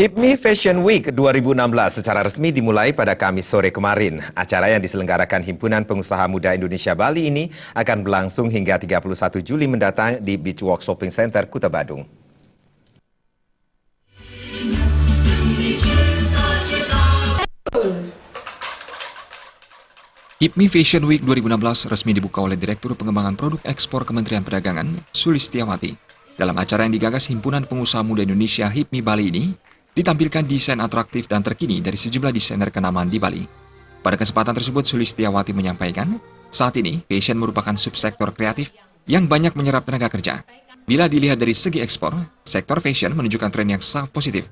HIPMI Fashion Week 2016 secara resmi dimulai pada Kamis sore kemarin. Acara yang diselenggarakan Himpunan Pengusaha Muda Indonesia Bali ini akan berlangsung hingga 31 Juli mendatang di Beach Walk Shopping Center, Kuta Badung. HIPMI Fashion Week 2016 resmi dibuka oleh Direktur Pengembangan Produk Ekspor Kementerian Perdagangan, Sulistiawati. Dalam acara yang digagas Himpunan Pengusaha Muda Indonesia HIPMI Bali ini, ditampilkan desain atraktif dan terkini dari sejumlah desainer kenamaan di Bali. Pada kesempatan tersebut, Sulistiawati menyampaikan, saat ini fashion merupakan subsektor kreatif yang banyak menyerap tenaga kerja. Bila dilihat dari segi ekspor, sektor fashion menunjukkan tren yang sangat positif.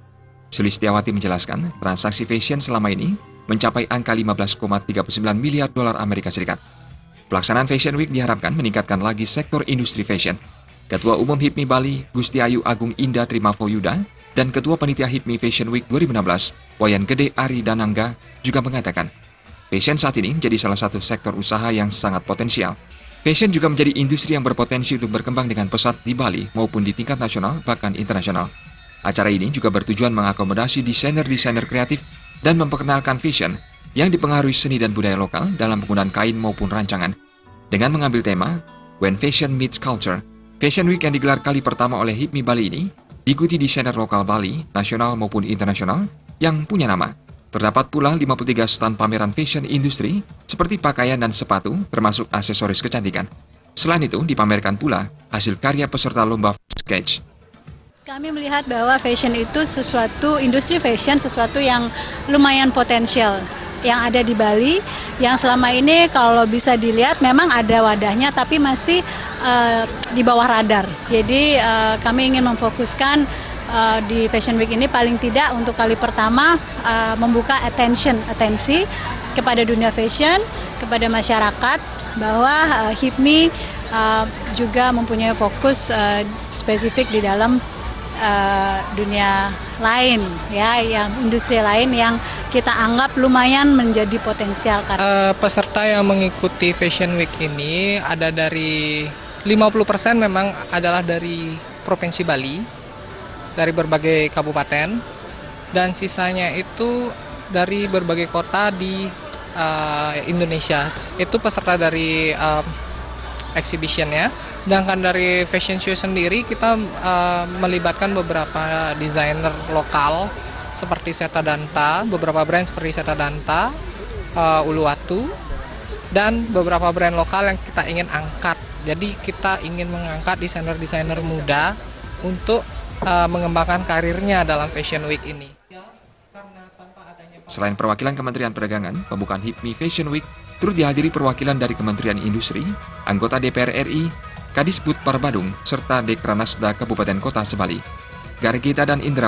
Sulistiawati menjelaskan, transaksi fashion selama ini mencapai angka 15,39 miliar dolar Amerika Serikat. Pelaksanaan Fashion Week diharapkan meningkatkan lagi sektor industri fashion. Ketua Umum HIPMI Bali, Gusti Ayu Agung Indah Trimavoyuda, dan Ketua Panitia HIPMI Fashion Week 2016, Wayan Gede Ari Danangga, juga mengatakan, fashion saat ini menjadi salah satu sektor usaha yang sangat potensial. Fashion juga menjadi industri yang berpotensi untuk berkembang dengan pesat di Bali maupun di tingkat nasional bahkan internasional. Acara ini juga bertujuan mengakomodasi desainer-desainer kreatif dan memperkenalkan fashion yang dipengaruhi seni dan budaya lokal dalam penggunaan kain maupun rancangan. Dengan mengambil tema When Fashion Meets Culture, Fashion Week yang digelar kali pertama oleh HIPMI Bali ini diikuti desainer lokal Bali, nasional maupun internasional yang punya nama. Terdapat pula 53 stand pameran fashion industri seperti pakaian dan sepatu termasuk aksesoris kecantikan. Selain itu dipamerkan pula hasil karya peserta lomba sketch. Kami melihat bahwa fashion itu industri fashion sesuatu yang lumayan potensial yang ada di Bali, yang selama ini kalau bisa dilihat memang ada wadahnya tapi masih di bawah radar. Jadi kami ingin memfokuskan di Fashion Week ini paling tidak untuk kali pertama membuka atensi kepada dunia fashion, kepada masyarakat bahwa HIPMI juga mempunyai fokus spesifik di dalam dunia lain, ya, yang industri lain yang kita anggap lumayan menjadi potensial. Peserta yang mengikuti Fashion Week ini ada dari 50% memang adalah dari Provinsi Bali, dari berbagai kabupaten, dan sisanya itu dari berbagai kota di Indonesia. Itu peserta dari exhibition-nya. Sedangkan dari fashion show sendiri kita melibatkan beberapa desainer lokal seperti Seta Danta, beberapa brand seperti Seta Danta, Uluwatu, dan beberapa brand lokal yang kita ingin angkat. Jadi kita ingin mengangkat desainer-desainer muda untuk mengembangkan karirnya dalam Fashion Week ini. Selain perwakilan Kementerian Perdagangan, pembukaan HIPMI Fashion Week turut dihadiri perwakilan dari Kementerian Industri, anggota DPR RI, Kadisbud Parbadung, serta Dekranasda Kabupaten Kota Sebali. Gargita dan Indra